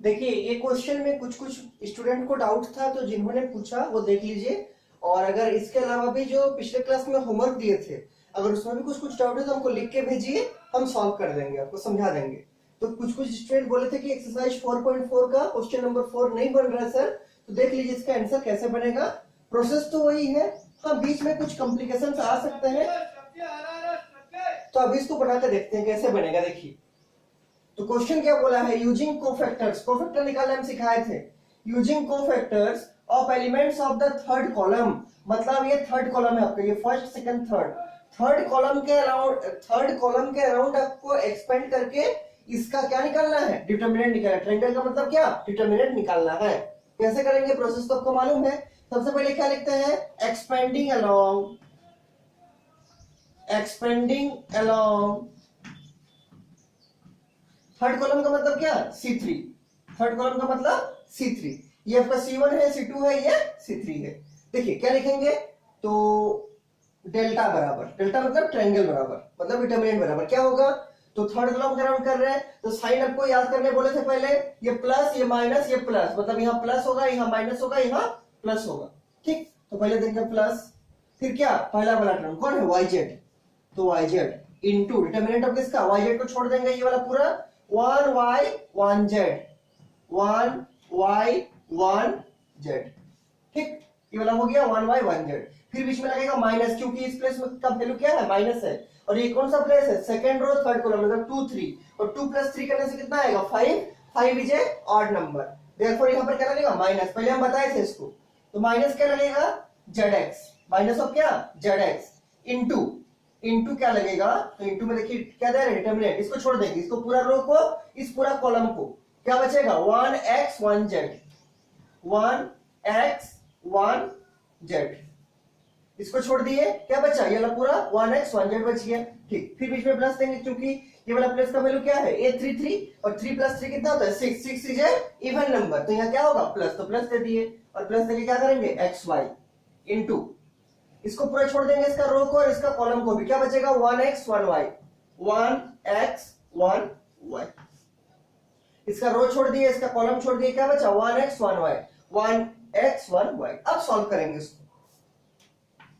देखिए ये क्वेश्चन में कुछ कुछ स्टूडेंट को डाउट था, तो जिन्होंने पूछा वो देख लीजिए। और अगर इसके अलावा भी जो पिछले क्लास में होमवर्क दिए थे, अगर उसमें भी कुछ कुछ डाउट है तो हमको लिख के भेजिए, हम सॉल्व कर देंगे, आपको समझा देंगे। तो कुछ कुछ स्टूडेंट बोले थे कि एक्सरसाइज 4.4 का क्वेश्चन नंबर 4 नहीं बन रहा है सर, तो देख लीजिए इसका आंसर कैसे बनेगा। प्रोसेस तो वही है, हाँ बीच में कुछ कॉम्प्लिकेशन आ सकते हैं, तो अभी इसको बनाकर देखते हैं कैसे बनेगा। देखिए तो क्वेश्चन क्या बोला है, यूजिंग कोफैक्टर्स, कोफैक्टर निकालना हम सिखाए थे। Using cofactors of elements of the third column, मतलब ये थर्ड कॉलम है आपका, ये first second third, third column के अराउंड आपको एक्सपेंड करके इसका क्या निकालना है, डिटरमिनेंट निकालना है। ट्रायंगल का मतलब क्या, डिटरमिनेंट निकालना है। कैसे करेंगे, प्रोसेस तो आपको मालूम है। सबसे पहले क्या लिखते हैं, एक्सपेंडिंग अलोंग थर्ड कॉलम का मतलब क्या, C3, थर्ड कॉलम का मतलब C3। ये आपका C1 है, C2 है, ये C3 है। देखिए क्या लिखेंगे, तो डेल्टा बराबर, डेल्टा मतलब ट्रायंगल बराबर, मतलब डिटरमिनेंट बराबर क्या होगा, तो थर्ड कॉलम का राउंड कर रहे हैं तो साइन आपको याद करने बोले थे पहले, ये प्लस ये माइनस ये प्लस, मतलब यहाँ प्लस होगा यहाँ माइनस होगा यहाँ प्लस होगा। ठीक, तो पहले देखेंगे प्लस, फिर क्या पहला वाला टर्म कौन है, YZ, तो YZ इनटू डिटरमिनेंट ऑफ किसका, YZ को छोड़ देंगे, ये वाला पूरा 1y 1z 1y 1z। ठीक, ये वाला हो गया 1y 1z। फिर बीच में लगेगा माइनस, क्योंकि इस प्लेस में का वैल्यू क्या है, माइनस है। और ये कौन सा प्लेस है, सेकंड रो थर्ड कॉलम, मतलब 2 3, और 2 + 3 करने से कितना आएगा 5, 5 is a odd number, therefore यहां पर क्या लगेगा माइनस, पहले हम बताए थे इसको। तो माइनस क्या लगेगा, zx, माइनस ऑफ क्या, zx इनटू क्या लगेगा, तो इनटू में देखिए क्या दे रहा है, डिटरमिनेंट, इसको छोड़ देंगे, इसको पूरा रो को, इस पूरा कॉलम को, क्या बचेगा 1x 1z 1x 1z, इसको छोड़ दिए, क्या बचा, ये वाला पूरा 1x 1z बच गया। ठीक, फिर बीच में प्लस देंगे, क्योंकि ये वाला प्लस का वैल्यू क्या है, a33, और 3 + 3 कितना होता है 6, 6 इज ए इवन नंबर, तो यहाँ क्या होगा प्लस, तो प्लस दे दिए, और प्लस देके क्या करेंगे xy इनटू, इसको पूरा छोड़ देंगे, इसका रो को और इसका कॉलम को भी, क्या बचेगा 1x 1y 1x 1y, इसका रो छोड़ दिए इसका कॉलम छोड़ दिए, क्या बचा 1x 1y 1x 1y। अब सॉल्व करेंगे इसको,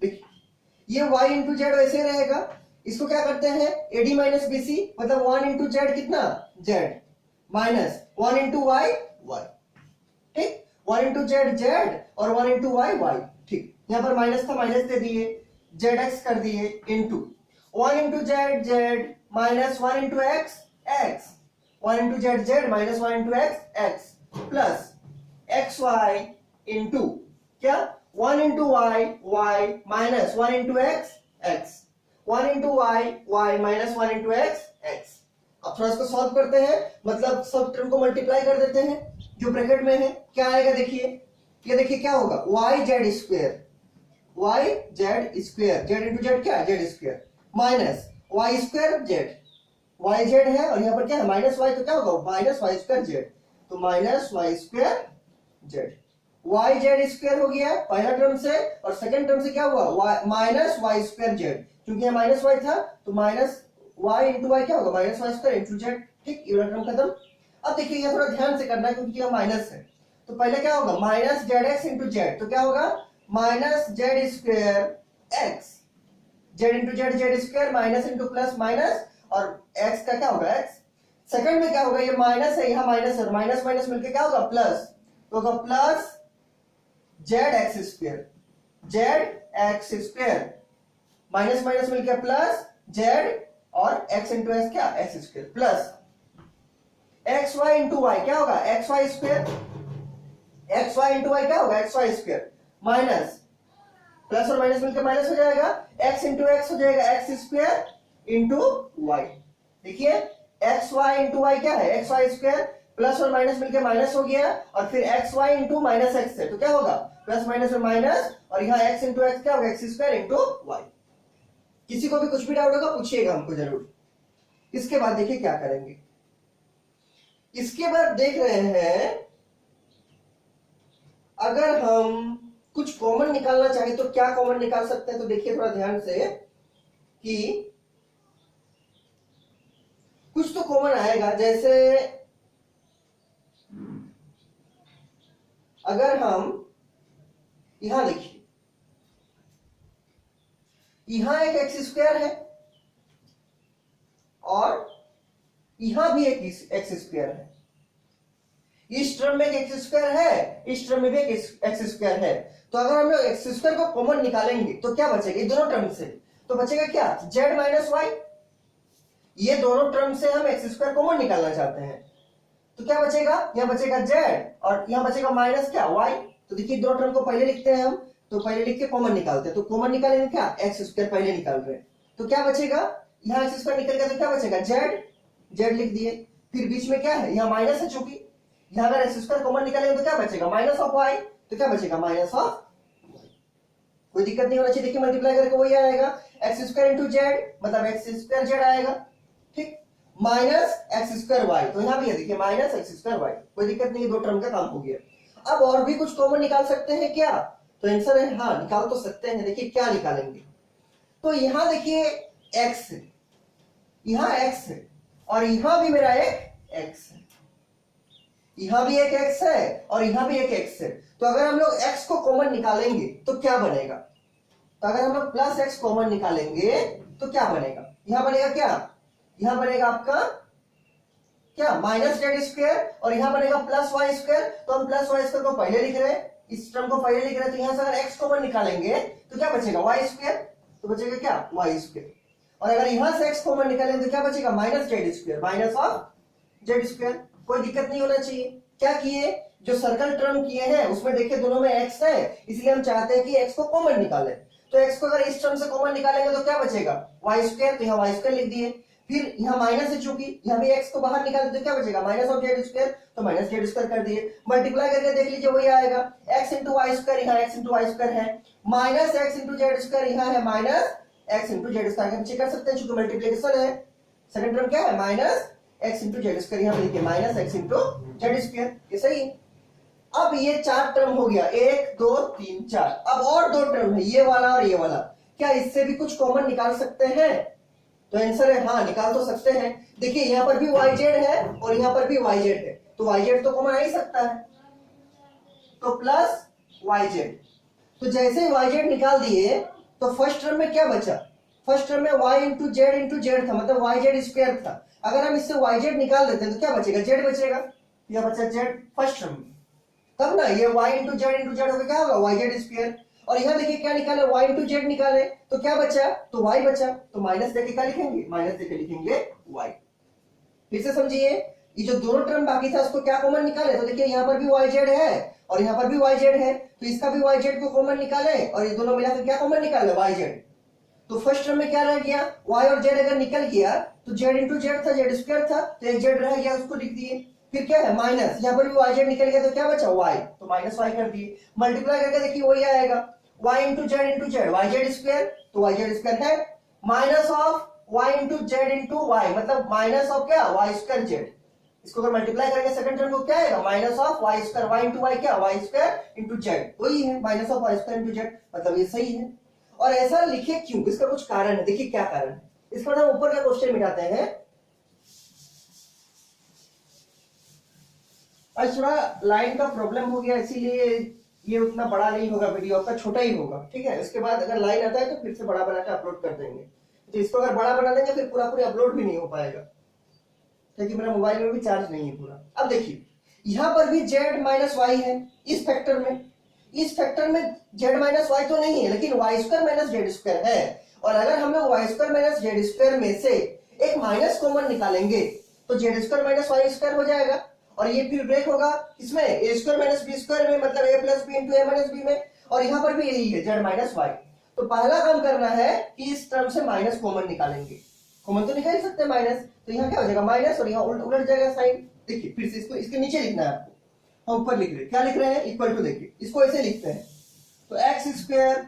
देखिए ये y इंटू जेड वैसे रहेगा, इसको क्या करते हैं AD माइनस BC, मतलब 1 इंटू जेड कितना z minus 1 into y y। ठीक, 1 इंटू जेड z और 1 इंटू y y। ठीक, यहां पर माइनस था माइनस दे दिए, zx कर दिए into 1 into Z z minus 1 into x x, 1 into Z z minus 1 into x x plus xy into क्या 1 into y y minus 1 into x x, 1 into y y minus 1 into x x। अब थोड़ा इसको solve करते हैं, मतलब सब term को multiply कर देते हैं जो ब्रैकेट में है, क्या आएगा देखिए, ये देखिए क्या होगा yz square z into Z क्या है z square minus y square z, yz है और यहाँ पर क्या है माइनस y, तो क्या होगा माइनस y स्क्वायर z, तो minus y square z, yz square हो गया पहला टर्म से, और सेकंड टर्म से क्या हुआ माइनस y स्क्वायर z, क्योंकि यहाँ माइनस y था तो माइनस y इंटू y क्या होगा minus y square into z। ठीक, ये वाला टर्म खत्म। अब देखिए ये थोड़ा ध्यान से करना है क्योंकि यह माइनस है, तो पहले क्या होगा माइनस zx इंटू z, तो क्या होगा minus z square x, z into z square minus into plus minus, और x का क्या होगा x। सेकंड में क्या होगा, ये माइनस है यहाँ माइनस है, माइनस माइनस मिलकर क्या होगा प्लस, तो होगा plus zx square minus minus मिलकर प्लस z, और x इंटू एस क्या x square plus xy into y क्या होगा xy square, xy into y क्या होगा xy स्क्वायर माइनस प्लस और माइनस मिलकर माइनस हो जाएगा, x इंटू x हो जाएगा x स्क्वायर इंटू y। देखिए xy इंटू y क्या है xy स्क्वायर, प्लस और माइनस मिलकर माइनस हो गया, और फिर xy इंटू माइनस x है तो क्या होगा प्लस माइनस और माइनस, और यहाँ x इंटू x क्या होगा x स्क्वायर इंटू y। किसी को भी कुछ भी डाउट होगा पूछिएगा हमको जरूर। इसके बाद देखिए क्या करेंगे, इसके बाद देख रहे हैं अगर हम कुछ कॉमन निकालना चाहे तो क्या कॉमन निकाल सकते हैं, तो देखिए थोड़ा ध्यान से कि कुछ तो कॉमन आएगा, जैसे अगर हम यहां देखिए, यहां एक एक्स स्क्वायर है और यहां भी एक एक्स स्क्वायर है, इस टर्म में एक एक्स स्क्वायर है, इस टर्म में भी एक एक्स स्क्वायर है। तो अगर हम लोग एक्स स्क्वायर को कॉमन निकालेंगे तो क्या बचेगा, ये दोनों टर्म से तो बचेगा क्या, जेड माइनस वाई। ये दोनों टर्म से हम एक्स स्क्वायर कॉमन निकालना चाहते हैं, तो क्या बचेगा, यहां बचेगा जेड और यहां बचेगा माइनस क्या, वाई। तो देखिए दोनों टर्म को पहले लिखते हैं हम, तो पहले लिख के कॉमन निकालते हैं। तो कॉमन निकालेंगे क्या, एक्स स्क्वायर पहले निकाल रहे हैं, तो क्या बचेगा, यहाँ एक्स स्क्वायर निकल गया तो क्या बचेगा, जेड, जेड लिख दिए। फिर बीच में क्या है, यहाँ माइनस है, चूंकि यहाँ अगर एक्स स्क्वायर कॉमन निकालेंगे तो क्या बचेगा, माइनस ऑफ वाई, तो क्या बचेगा, माइनस ऑफ। कोई दिक्कत नहीं होना चाहिए, देखिए मल्टीप्लाई करके वही आएगा, एक्स स्क्वायर इंटू जेड मतलब एक्स स्क्वायर जेड आएगा, ठीक, माइनस एक्स स्क्वायर वाई। तो यहाँ भी है देखिए माइनस एक्स स्क्वायर वाई, कोई दिक्कत नहीं है, दो टर्म का काम हो गया। अब और भी कुछ कॉमन निकाल सकते हैं क्या, तो आंसर है हाँ, निकाल तो सकते हैं। देखिए क्या निकालेंगे, तो यहां देखिए x है, यहां x है और यहां भी मेरा एक x है, यहां भी एक x है और यहां भी एक x है। तो अगर हम लोग x को कॉमन निकालेंगे तो क्या बनेगा, तो अगर हम लोग प्लस x कॉमन निकालेंगे तो क्या बनेगा, यहां बनेगा क्या, यहां बनेगा आपका क्या, माइनस जेड स्क्वायर और यहां बनेगा प्लस वाई स्क्वायर। तो हम प्लस वाई स्क्वायर को पहले लिख रहे हैं, इस टर्म को पहले लिख रहे हैं, तो यहां से अगर x कॉमन निकालेंगे तो क्या बचेगा, वाई स्क्वायर, तो बचेगा क्या, वाई स्क्वायर। और अगर यहां से x कॉमन निकालेंगे तो क्या बचेगा, minus z square, minus of Z square. कोई दिक्कत नहीं होना चाहिए। क्या किए, जो सर्कल टर्म किए हैं उसमें देखिए दोनों में x है, इसलिए हम चाहते हैं कि x को कॉमन निकालें। तो x को अगर इस टर्म से कॉमन निकालेंगे तो क्या बचेगा, वाई स्क्वायर, तो यहाँ वाई स्क्वायर लिख दिए। फिर यहाँ माइनस है, चूंकि यहाँ भी x को बाहर निकाले तो क्या बचेगा, माइनस ऑफ जेड स्क्वायर, तो माइनस जेड स्क्वायर कर दिए। मल्टीप्लाई करके देख लीजिए वही आएगा, x इंटू वाई स्क्वायर, यहाँ x इंटू वाई स्क्वायर है, minus x into Z square, यहाँ है minus x into Z square. हम चेक कर सकते हैं, चूंकि मल्टीप्लिकेशन है, सेकंड टर्म क्या है, minus x into Z square, यहाँ पे लिखिए minus x into Z square, ये सही है। अब ये चार टर्म हो गया, 1 2 3 4। अब और दो टर्म है, ये वाला और ये वाला, क्या इससे भी कुछ कॉमन निकाल सकते हैं, तो आंसर है हाँ, निकाल तो सकते हैं। देखिए यहाँ पर भी वाई जेड है और यहाँ पर भी वाई जेड है, तो वाई जेड तो कॉमन आ ही सकता है, तो प्लस वाई जेड। तो जैसे ही वाई जेड निकाल दिए तो फर्स्ट टर्म में क्या बचा, फर्स्ट टर्म में y इंटू जेड था, मतलब वाई जेड स्क्वायर था। अगर हम इससे वाई जेड निकाल देते हैं तो क्या बचेगा, जेड बचेगा, यह बचा जेड फर्स्ट टर्म में, तब ना ये y इंटू जेड होगा क्या होगा, वाई जेड स्क्वायर। और यहां देखिए क्या निकाले, y इंटू जेड निकाले तो क्या बचा, तो y बचा, तो माइनस देके क्या लिखेंगे, माइनस देके लिखेंगे y। फिर से समझिए, ये जो दोनों टर्म बाकी था उसको क्या कॉमन निकाले, तो देखिए यहाँ पर भी वाई जेड है और यहाँ पर भी वाई जेड है, तो इसका भी वाई जेड को कॉमन निकाले और ये दोनों मिलाकर क्या कॉमन निकाले, वाई जेड। तो फर्स्ट टर्म में क्या रह गया, y और z अगर निकल गया तो z इंटू जेड था, जेड स्क्वायर था, तो एक जेड रह गया, उसको लिख दिए। फिर क्या है माइनस, यहाँ पर भी वाई जेड निकल गया तो क्या बचा, y, तो माइनस वाई कर दिए। मल्टीप्लाई करके देखिए वही आएगा, y into z y z square, तो वाई जेड स्क्वायर है, minus of y into z into y, मतलब माइनस ऑफ क्या, वाई स्क्वायर जेड। इसको अगर मल्टीप्लाई करेंगे सेकंड टर्म को क्या आएगा, minus of y square, y into y क्या, वाई स्क्वायर इंटू जेड, वही है minus of y square into z, मतलब ये सही है। और ऐसा लिखे क्यों, इसका कुछ कारण है, देखिए क्या कारण है। इसके बाद हम ऊपर का क्वेश्चन मिटाते हैं। आज थोड़ा लाइन का प्रॉब्लम हो गया, इसीलिए ये उतना बड़ा नहीं होगा, वीडियो आपका छोटा ही होगा, ठीक है। इसके बाद अगर लाइन आता है तो फिर से बड़ा बनाकर अपलोड कर देंगे। तो इसको अगर बड़ा बना देंगे फिर पूरा अपलोड भी नहीं हो पाएगा, क्योंकि मेरा मोबाइल में भी चार्ज नहीं है पूरा। अब देखिए यहां पर भी z माइनस वाई है, इस फैक्टर में z माइनस वाई तो नहीं है, लेकिन y square minus z square है। और अगर हम लोग y square minus z square में से एक माइनस कॉमन निकालेंगे तो z square minus y square हो जाएगा, और ये फिर ब्रेक होगा इसमें a square minus b square में, मतलब a plus b into a minus b में, और यहाँ पर भी यही है जेड माइनस वाई। तो पहला काम करना है कि इस टर्म से माइनस कॉमन निकालेंगे, कॉमन तो निकाल सकते हैं माइनस, तो यहाँ क्या हो जाएगा माइनस और यहाँ उलट जाएगा साइन। देखिए फिर से इसको इसके नीचे लिखना है आपको, हम ऊपर लिख रहे हैं, क्या लिख रहे हैं, इक्वल टू, देखिए इसको ऐसे लिखते हैं, तो x square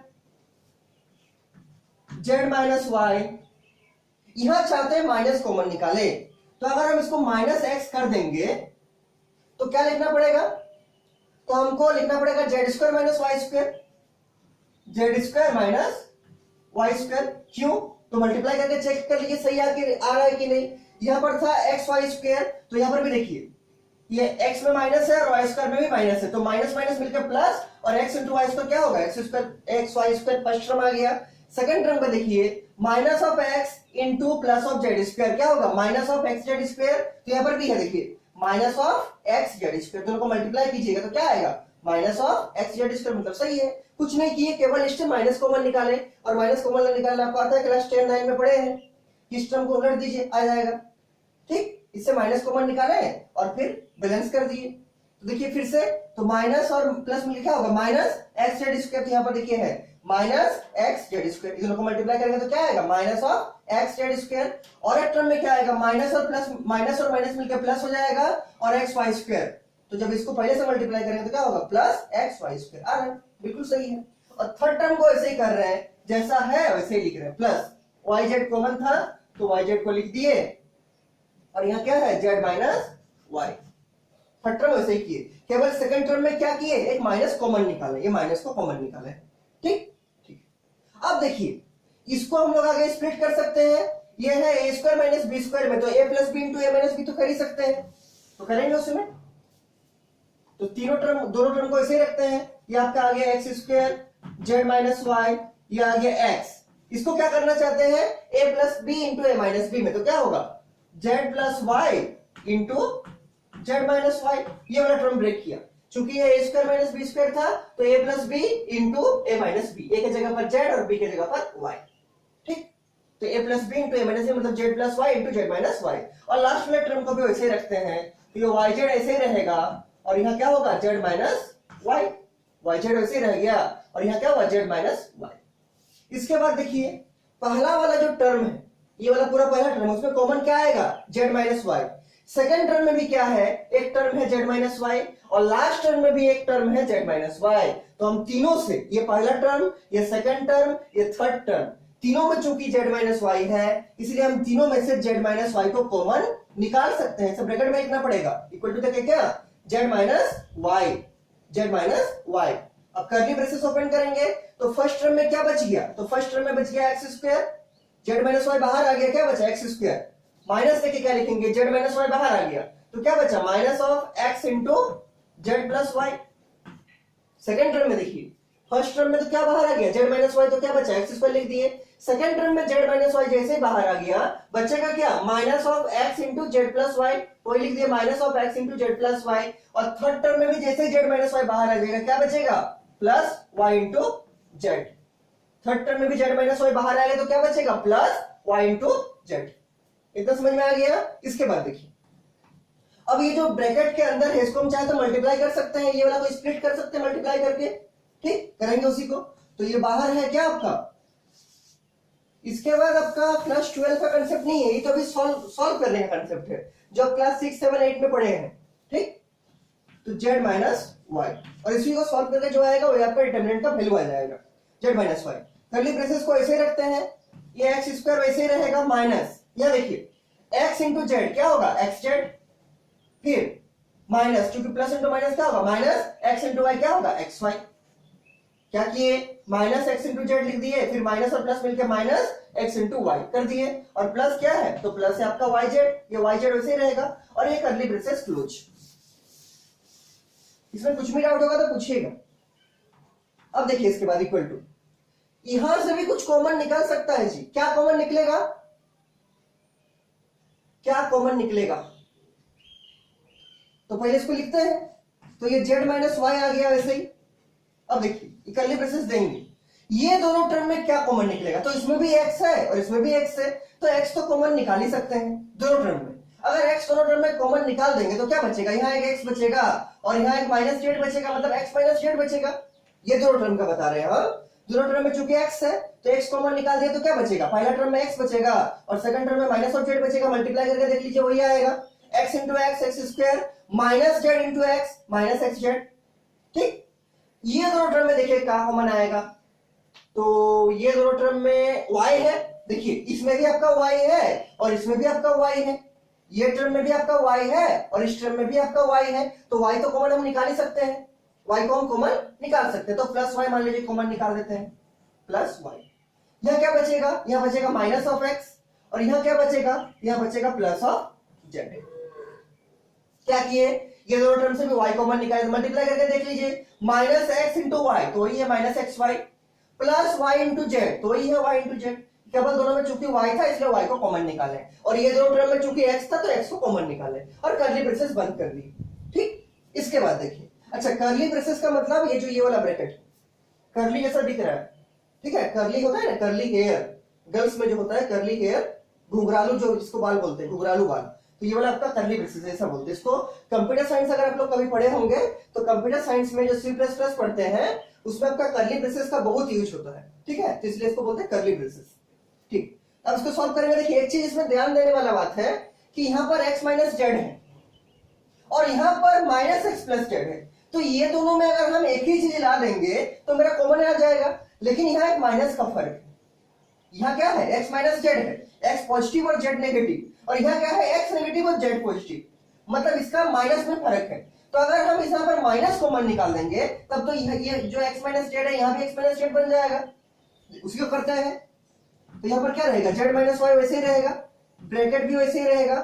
z minus y, यहां चाहते हैं माइनस कॉमन निकाले, तो अगर हम इसको माइनस एक्स कर देंगे तो क्या लिखना पड़ेगा, तो हमको लिखना पड़ेगा z square minus y square, z square minus y square. क्यों, तो मल्टीप्लाई करके चेक कर लीजिए सही आ रहा है कि नहीं। यहां पर था एक्स वाई स्क्वायर, तो यहां पर भी देखिए ये x में माइनस है और वाई स्क्वायर में भी माइनस है, तो माइनस माइनस मिलकर प्लस, और x इंटू वाई स्क्वायर क्या होगा, X square X Y square first term आ गया। सेकंड टर्म में देखिए minus of x into plus of Z square क्या होगा, minus of X Z square, तो यहाँ पर भी है देखिए minus of X Z square, दोनों को मल्टीप्लाई कीजिएगा तो क्या आएगा, minus of X Z square, मतलब सही है, कुछ नहीं किए, केवल इस टर्म माइनस कॉमन निकाले, और माइनस कॉमन निकालना आपको आता है, क्लास 10 9 में पढ़े हैं, इस टर्म को उलट दीजिए आ जाएगा, ठीक, इससे माइनस कॉमन निकाले और फिर बैलेंस कर दिए, तो देखिए फिर से, तो माइनस और प्लस में लिखा होगा माइनस एक्स जेड स्क्वायर, तो यहाँ पर देखिए है माइनस एक्स जेड स्क्वायर, दोनों को मल्टीप्लाई करेंगे तो क्या आएगा, minus of X Z square, और एक टर्म में क्या आएगा, माइनस और प्लस, माइनस और माइनस मिलकर प्लस हो जाएगा, और एक्स वाई स्क्वायर, तो जब इसको पहले से मल्टीप्लाई करेंगे तो क्या होगा, प्लस एक्स वाई स्क्वायर आ रहा है, बिल्कुल सही है। और थर्ड टर्म को ऐसे ही कर रहे हैं, जैसा है वैसे ही लिख रहे हैं, प्लस वाई जेड कॉमन था तो वाई जेड को लिख दिए, और यहाँ क्या है, z minus y, third term वैसे ही किए, केवल सेकंड टर्म में क्या किए, एक माइनस कॉमन निकाले, ये माइनस को कॉमन निकाले, ठीक ठीक। अब देखिए इसको हम लोग आगे स्प्लिट कर सकते हैं, ये है ए स्क्वायर माइनस बी स्क्वायर में, तो a plus b into a minus B तो कर ही सकते हैं, तो करेंगे उसमें, तो तीनों टर्म, दोनों टर्म को ऐसे ही रखते हैं, ये आपका आ गया x square z minus y, ये आ गया एक्स, इसको क्या करना चाहते हैं, a plus b into a minus b में, तो क्या होगा, z plus y into z minus y, ये वाला टर्म ब्रेक किया, चूंकि ये a square minus b square था तो a plus b into a minus b, a के जगह पर जेड और बी के जगह पर वाई, ठीक, तो a plus b into a minus b मतलब z plus y into z minus y, और लास्ट वाले टर्म को भी वैसे ही रखते हैं, तो ये वाई जेड ऐसे ही रहेगा, और यहाँ क्या होगा, z minus y, y z वैसे ही रह गया, और यहाँ क्या होगा, जेड माइनस वाई। इसके बाद देखिए पहला वाला जो टर्म है, ये वाला पूरा पहला टर्म, उसमें कॉमन क्या आएगा, z minus y, second term में भी क्या है, एक टर्म है जेड माइनस वाई, और लास्ट टर्म में भी एक टर्म है जेड माइनस वाई, तो हम तीनों से, ये पहला टर्म, ये सेकंड टर्म, ये थर्ड टर्म, तीनों में चूंकि जेड माइनस वाई है, इसलिए हम तीनों में से जेड माइनस वाई को कॉमन निकाल सकते हैं, सब ब्रैकेट में लिखना पड़ेगा, इक्वल टू देके क्या, z minus y, z minus y. अब कर्ली ब्रेसेस ओपन करेंगे तो फर्स्ट टर्म में क्या बच गया, तो फर्स्ट टर्म में बच गया x square, z minus y बाहर आ गया, क्या बचा, एक्स स्क्वायर, माइनस लेके क्या लिखेंगे, जेड माइनस वाई बाहर आ गया, तो क्या बचा, minus of x into z plus y. Second term में देखिए, फर्स्ट टर्म में तो क्या बाहर आ गया, जेड माइनस वाई, तो क्या बचा, एक्स स्क्वायर लिख दिए, सेकंड टर्म में जेड माइनस वाई जैसे ही बाहर आ गया, बचेगा क्या, minus of x into z plus y, वही लिख दिया minus of x into z plus y, और थर्ड टर्म में भी जैसे ही जेड माइनस वाई बाहर आ जाएगा, क्या बचेगा, plus y into z, third term में भी जेड माइनस वाई बाहर आएगा तो क्या बचेगा, प्लस वाई इंटू जेड, इतना समझ में आ गया। इसके बाद देखिए अब ये जो ब्रैकेट के अंदर है इसको हम चाहे तो मल्टीप्लाई कर सकते हैं, ये वाला को स्प्लिट कर सकते हैं मल्टीप्लाई करके, ठीक, करेंगे उसी को, तो ये बाहर है क्या आपका, इसके बाद आपका क्लास 12 का कंसेप्ट नहीं है, ये तो अभी सॉल्व करने का कंसेप्ट है जो आप क्लास 6 7 8 में पढ़े हैं, ठीक, तो जेड माइनस वाई, और इसी को सॉल्व करके जो आएगा वो आपका डिटरमिनेंट का वैल्यू आ जाएगा, z minus y. Curly braces को ऐसे रखते हैं, ये एक्स स्क्वायर वैसे ही रहेगा माइनस, यह देखिए एक्स इंटू जेड क्या होगा, एक्स जेड, फिर माइनस, क्योंकि प्लस इंटू माइनस क्या होगा, माइनस एक्स इंटू वाई क्या होगा, एक्स वाई, क्या किए, माइनस एक्स इंटू जेड लिख दिए, फिर माइनस और प्लस मिलकर माइनस एक्स इंटू वाई कर दिए, और प्लस क्या है, तो प्लस है आपका वाई जेड, ये वाई जेड वैसे ही रहेगा, और ये कर्ली ब्रेसेस क्लोज। इसमें कुछ भी डाउट होगा तो पूछिएगा। अब देखिए इसके बाद इक्वल टू, यहां से भी कुछ कॉमन निकल सकता है जी, क्या कॉमन निकलेगा, क्या कॉमन निकलेगा, तो पहले इसको लिखते हैं, तो ये जेड माइनस वाई आ गया वैसे ही। अब देखिए कर्ली ब्रेसेस देंगे, ये दोनों टर्म में क्या कॉमन निकलेगा, तो इसमें भी एक्स है और इसमें भी एक्स है, तो एक्स तो कॉमन निकाल ही सकते हैं दोनों टर्म में, अगर एक्स दोनों टर्म में कॉमन निकाल देंगे तो क्या बचेगा, यहाँ एक एक्स बचेगा और यहाँ एक माइनस जेड बचेगा, मतलब एक्स माइनस जेड बचेगा, ये दोनों टर्म का बता रहे हैं हम, दोनों टर्म में चूंकि एक्स है तो एक्स कॉमन निकाल दिया तो क्या बचेगा, पहला टर्म में एक्स बचेगा और सेकंड टर्म में माइनस ऑफ जेड बचेगा, मल्टीप्लाई करके देख लीजिए वही आएगा, x into x x square minus z into x minus x Z, ठीक, ये दोनों टर्म में देखिए क्या कॉमन आएगा, तो ये दोनों टर्म में y है, देखिए इसमें भी आपका y है और इसमें भी आपका y है, ये टर्म में भी आपका y है और इस टर्म में भी आपका y है, तो y तो कॉमन हम निकाल ही सकते हैं, y को हम कॉमन निकाल सकते हैं, तो प्लस y मान लीजिए कॉमन निकाल देते हैं, प्लस y, यहां क्या बचेगा, यहां बचेगा माइनस ऑफ x, और यहां क्या बचेगा, यहां बचेगा प्लस ऑफ z। क्या किए, ये दोनों टर्म से भी y कॉमन निकाले तो मल्टीप्लाई करके देख लीजिए, माइनस एक्स इंटू वाई तो वही है minus x y, plus y into z तो वही है वाई इंटू जेड। केवल दोनों में चूंकि y था इसलिए y को कॉमन निकाले, और ये दोनों टर्म में चूंकि x था तो x को कॉमन निकाले और कर्ली ब्रेसेस बंद कर दी। ठीक, इसके बाद देखिए, अच्छा कर्ली ब्रेसेस का मतलब ये जो ये वाला ब्रैकेट कर्ली जैसा दिख रहा है, ठीक है, कर्ली होता है ना, कर्ली हेयर गर्ल्स में जो होता है कर्ली हेयर, घुंघरालू जो जिसको बाल बोलते हैं, घुंघरालू बाल, तो ये वाला आपका कर्ली ब्रेसेस ऐसा बोलते हैं इसको। कंप्यूटर साइंस अगर आप लोग कभी पढ़े होंगे तो कंप्यूटर साइंस में जो C++ पढ़ते हैं उसमें आपका कर्ली ब्रेसेस का बहुत यूज होता है, ठीक है, तो इसलिए इसको बोलते हैं कर्ली ब्रेसेस। ठीक, अब इसको सॉल्व करेंगे। देखिए एक चीज इसमें ध्यान देने वाला बात है कि यहाँ पर x माइनस जेड है और यहाँ पर माइनस एक्स प्लस जेड है, तो ये दोनों में अगर हम एक ही चीज ला देंगे तो मेरा कॉमन आ जाएगा, लेकिन यहाँ एक माइनस का फर्क है। यहाँ क्या है, x माइनस जेड है, x पॉजिटिव और जेड नेगेटिव, और यहाँ क्या है, x नेगेटिव और जेड पॉजिटिव, मतलब इसका माइनस में फर्क है। तो अगर हम यहाँ पर माइनस कॉमन निकाल देंगे तब तो ये जो x माइनस जेड है यहाँ भी x माइनस जेड बन जाएगा, उसी को करते हैं। तो यहाँ पर क्या रहेगा, जेड माइनस वाई वैसे ही रहेगा, ब्रैकेट भी वैसे ही रहेगा,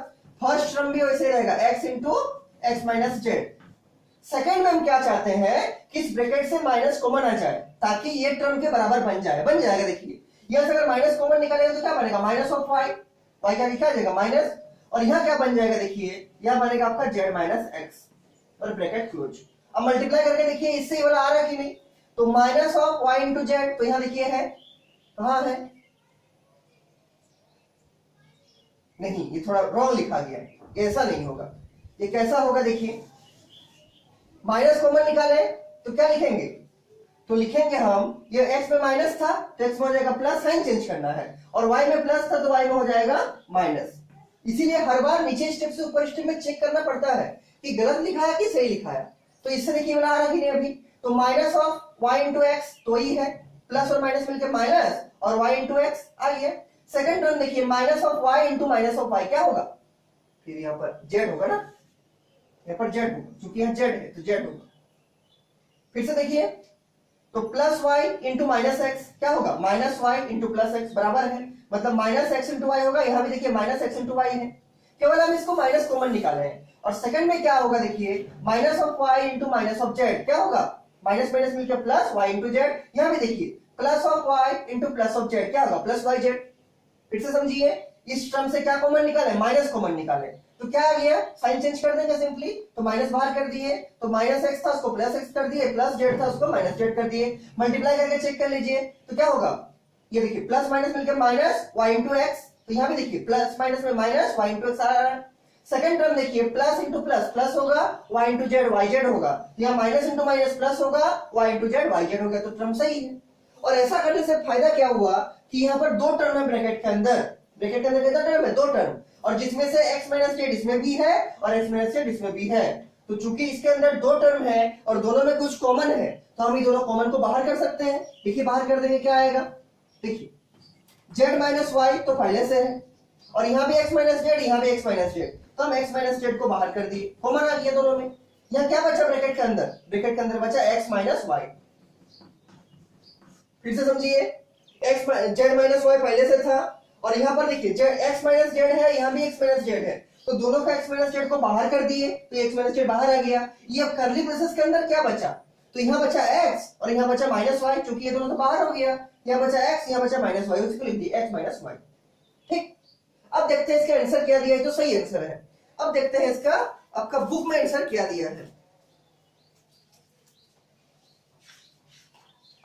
फर्स्ट टर्म भी वैसे ही रहेगा, x into x minus Z. Second में हम क्या चाहते हैं कि इस ब्रैकेट से माइनस कॉमन आ जाए ताकि ये टर्म के बराबर बन जाए, बन जाएगा। देखिए यहां से अगर माइनस कॉमन निकालेगा तो क्या बनेगा, माइनस ऑफ वाई, वाई क्या लिखा जाएगा माइनस, और यहाँ क्या बन जाएगा, देखिए यह बनेगा आपका जेड माइनस एक्स और ब्रैकेट क्लोज। अब मल्टीप्लाई करके देखिए इससे ये वाला आ रहा है कि नहीं, तो minus of y into z, तो यहाँ देखिए है, कहां है, नहीं ये थोड़ा रॉन्ग लिखा गया है, ये ऐसा नहीं होगा, ये कैसा होगा देखिए, माइनस कॉमन निकाले तो क्या लिखेंगे, तो लिखेंगे हम ये x में माइनस था तो x में हो जाएगा प्लस, साइन चेंज करना है, और y में प्लस था तो y में हो जाएगा माइनस। इसीलिए हर बार नीचे स्टेप से ऊपर स्टेप में चेक करना पड़ता है कि गलत लिखा है कि सही लिखा है। तो इससे देखिए वाला आ रहा कि नहीं अभी, तो minus of y into x तो ही है, प्लस और माइनस मिलकर माइनस, और y इंटू एक्स आई है। सेकंड टर्म देखिए minus of y into minus of y क्या होगा, फिर यहाँ पर z होगा ना, यहाँ पर z होगा, चूंकि यहाँ z है तो z होगा। फिर से देखिए तो plus y into minus x क्या होगा, minus y into plus x बराबर है, मतलब माइनस एक्स इंटू वाई होगा, यहाँ भी देखिए माइनस एक्स इंटू वाई है, केवल हम इसको माइनस कॉमन निकाले हैं। और सेकंड में क्या होगा देखिए, minus of y into minus of z क्या होगा, माइनस माइनस मिलकर प्लस वाई इंटू जेड, यहाँ भी देखिए plus of y into plus of z क्या होगा, प्लस वाई जेड। फिर से समझिए, इस टर्म से क्या कॉमन निकाले, माइनस कॉमन निकाले, तो क्या आ गया, साइन चेंज कर देंगे सिंपली, तो माइनस बाहर कर दिए, तो माइनस एक्स था उसको प्लस एक्स कर दिए, प्लस जेड था उसको माइनस जेड कर दिए। मल्टीप्लाई करके चेक कर लीजिए तो क्या होगा, ये देखिए प्लस माइनस मिलकर माइनस वाई इंटू एक्स, तो यहाँ भी देखिए प्लस माइनस में माइनस वाई इंटू एक्स आ रहा है। सेकंड टर्म देखिए प्लस इंटू प्लस प्लस होगा, y into z y z होगा, यहाँ माइनस इंटू माइनस प्लस होगा, y into z y z होगा, तो टर्म सही है। और ऐसा करने से फायदा क्या हुआ कि यहाँ पर दो टर्म है ब्रैकेट के अंदर, ब्रैकेट के अंदर कितना टर्म है, दो टर्म, और जिसमें से x माइनस जेड इसमें भी है और x माइनस जेड इसमें भी है, तो चूंकि इसके अंदर दो टर्म है और दोनों में कुछ कॉमन है तो हम ये दोनों कॉमन को बाहर कर सकते हैं। देखिए बाहर कर देंगे क्या आएगा, देखिए z माइनस वाई तो पहले से है, और यहाँ भी x माइनस जेड, यहाँ भी x माइनस जेड, तो हम x माइनस जेड को बाहर कर दिए, कॉमन आ गया दोनों में। यहाँ क्या बचा ब्रैकेट के अंदर, ब्रैकेट के अंदर बचा x माइनस वाई। फिर से समझिए, z माइनस वाई पहले से था, और यहाँ पर देखिए x माइनस जेड है, यहाँ भी x माइनस जेड है, तो दोनों का x माइनस जेड को बाहर कर दिए तो x माइनस जेड बाहर आ गया। ये अब कर्ली ब्रेसेस के अंदर क्या बचा, तो यहाँ बचा x और यहाँ बचा माइनस वाई, चूंकि ये दोनों तो बाहर हो गया, यहाँ बचा x यहाँ बचा माइनस वाई, उसको लिख दिया x माइनस वाई। ठीक, अब देखते हैं इसका आंसर क्या दिया है, तो सही आंसर है। अब देखते हैं इसका आपका बुक में आंसर क्या दिया है।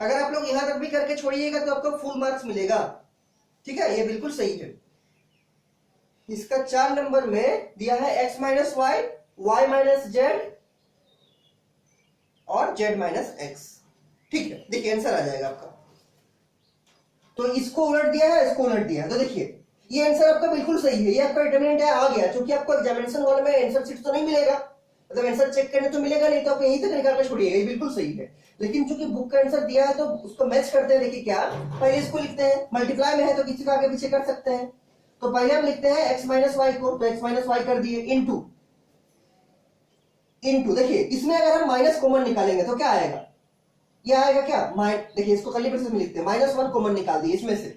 अगर आप लोग यहां तक भी करके छोड़िएगा तो आपको फुल मार्क्स मिलेगा, ठीक है, ये बिल्कुल सही है। इसका 4 नंबर में दिया है x minus y, y minus z और z माइनस एक्स। ठीक है, देखिए आंसर आ जाएगा आपका। तो इसको उलट दिया है, इसको उलट दिया है, तो देखिए ये आंसर आपका बिल्कुल सही है, ये आपका डिटरमिनेंट है आ गया। क्योंकि आपको एग्जामिनेशन हॉल में आंसर शीट तो नहीं मिलेगा, मतलब आंसर चेक करने तो मिलेगा नहीं, तो आप यहीं तक निकाल कर छोड़िएगा, ये बिल्कुल सही है। लेकिन चूंकि बुक का आंसर दिया है तो उसको मैच करते हैं। देखिए क्या, पहले इसको लिखते हैं, मल्टीप्लाई में है तो किसी का आगे पीछे कर सकते हैं, तो पहले हम लिखते हैं x माइनस वाई को, तो x माइनस वाई कर दिए, इंटू इंटू देखिए इसमें अगर हम माइनस कॉमन निकालेंगे तो क्या आएगा, ये आएगा क्या, देखिए इसको कर्ली ब्रेसेस में लिखते हैं, -1 कॉमन निकाल दिए, इसमें से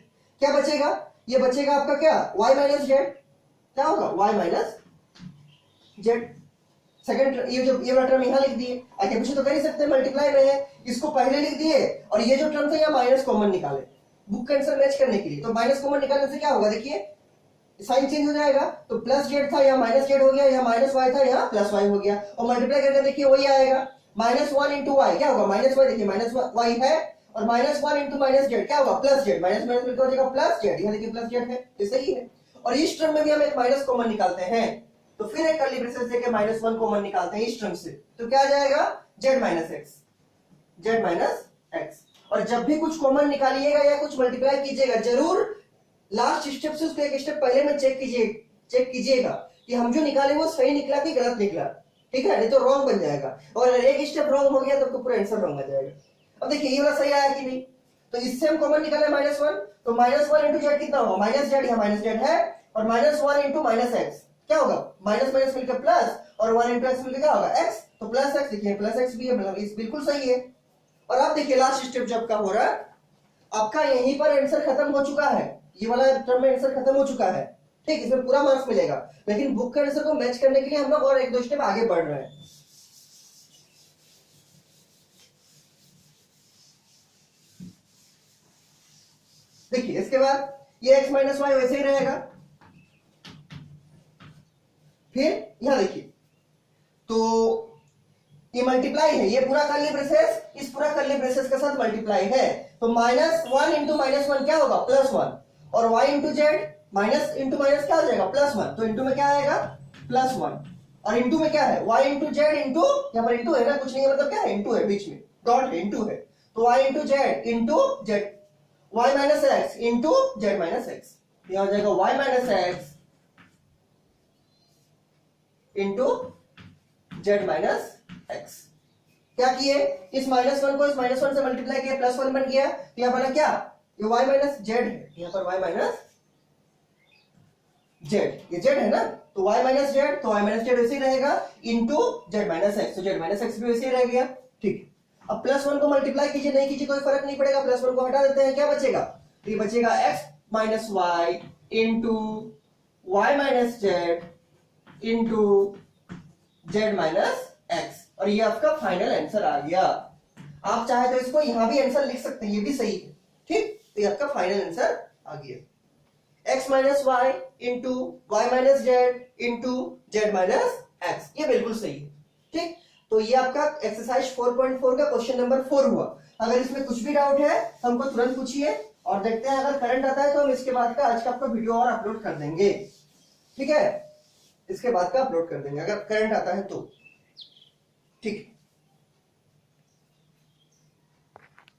क्या बचेगा, ये बचेगा आपका क्या, y माइनस जेड, क्या होगा y माइनस जेड। सेकंड ये वाला टर्म यहाँ लिख दिए, आगे पीछे तो कर ही सकते हैं, मल्टीप्लाई में है, इसको पहले लिख दिए और ये जो टर्म था यहाँ माइनस कॉमन निकाले बुक का आंसर मैच करने के लिए। तो माइनस कॉमन निकालने से क्या होगा, देखिए साइन चेंज हो जाएगा, तो प्लस जेड था यहाँ माइनस जेड हो गया, यहाँ माइनस वाई था यहाँ प्लस वाई हो गया, और मल्टीप्लाई करके देखिए वही आएगा, माइनस वन इंटू वाई क्या होगा, माइनस वाई, देखिए माइनस वाई है, और minus one into minus Z क्या होगा, प्लस जेड, माइनस माइनस मिलकर हो जाएगा प्लस जेड, यहाँ देखिए प्लस जेड है, तो सही है। और इस टर्म में भी हम एक माइनस कॉमन निकालते हैं, तो फिर एक कर्ली ब्रेसेस देके माइनस वन कॉमन निकालते हैं इस टर्म से, तो क्या आ जाएगा, z minus x, Z minus x. और जब भी कुछ कॉमन निकालिएगा या कुछ मल्टीप्लाई कीजिएगा, जरूर लास्ट स्टेप से उसको एक स्टेप पहले में चेक कीजिएगा कि हम जो निकाले वो सही निकला कि गलत निकला, ठीक है, नहीं तो रॉन्ग बन जाएगा, और एक स्टेप रॉन्ग हो गया तो पूरा आंसर रॉन्ग आ जाएगा। अब देखिए ये वाला सही आया कि नहीं, तो इससे हम कॉमन निकाले माइनस वन, तो माइनस वन इंटू जेड कितना होगा, माइनस जेड, यहाँ माइनस जेड है, और minus one into minus x क्या होगा, माइनस माइनस मिलकर प्लस, और वन इंटू एक्स मिलकर क्या होगा एक्स, तो प्लस एक्स, देखिए प्लस एक्स भी है, मतलब इस बिल्कुल सही है। और आप देखिए लास्ट स्टेप जब का हो रहा है, आपका यहीं पर आंसर खत्म हो चुका है, ये वाला टर्म में आंसर खत्म हो चुका है, ठीक, इसमें पूरा मार्क्स मिलेगा, लेकिन बुक के आंसर को मैच करने के लिए हम लोग और एक दो स्टेप आगे बढ़ रहे हैं। देखिए इसके बाद ये x माइनस वाई वैसे ही रहेगा, फिर यहां देखिए तो ये मल्टीप्लाई है, ये पूरा कर्ली ब्रेसेस इस पूरा कर्ली ब्रेसेस के साथ मल्टीप्लाई है, तो minus one into minus one क्या होगा, प्लस वन, और y into z minus into minus क्या हो जाएगा, प्लस वन, तो इंटू में क्या आएगा, प्लस वन, और इंटू में क्या है, y इंटू जेड इंटू, यहाँ पर इंटू है ना, कुछ नहीं है, मतलब क्या है, इंटू है, बीच में डॉट है, इंटू है, तो y into z into Z, y minus x into z minus x, यह हो जाएगा y minus x into z minus x. क्या किए, इस माइनस वन को इस माइनस वन से मल्टीप्लाई किया, प्लस वन बन गया, तो यहां बना क्या, ये y माइनस जेड है, यहां पर y माइनस जेड, ये जेड है ना, तो y माइनस जेड, तो y माइनस जेड वैसे ही रहेगा इंटू जेड माइनस एक्स, तो जेड माइनस एक्स भी वैसे ही रह गया, ठीक। अब प्लस वन को मल्टीप्लाई कीजिए नहीं कीजिए कोई फर्क नहीं पड़ेगा, प्लस वन को हटा देते हैं, क्या बचेगा, तो ये बचेगा x minus y into y minus z into z minus x, और ये आपका फाइनल आंसर आ गया। आप चाहे तो इसको यहां भी आंसर लिख सकते हैं, ये भी सही है, ठीक, तो ये आपका फाइनल आंसर आ गया, x minus y into y minus z into z minus x, ये बिल्कुल सही है, ठीक। तो ये आपका एक्सरसाइज 4.4 का क्वेश्चन नंबर 4 हुआ। अगर इसमें कुछ भी डाउट है हमको तुरंत पूछिए, और देखते हैं अगर करंट आता है तो हम इसके बाद का आज का आपका वीडियो और अपलोड कर देंगे, ठीक है, इसके बाद का अपलोड कर देंगे अगर करंट आता है तो, ठीक।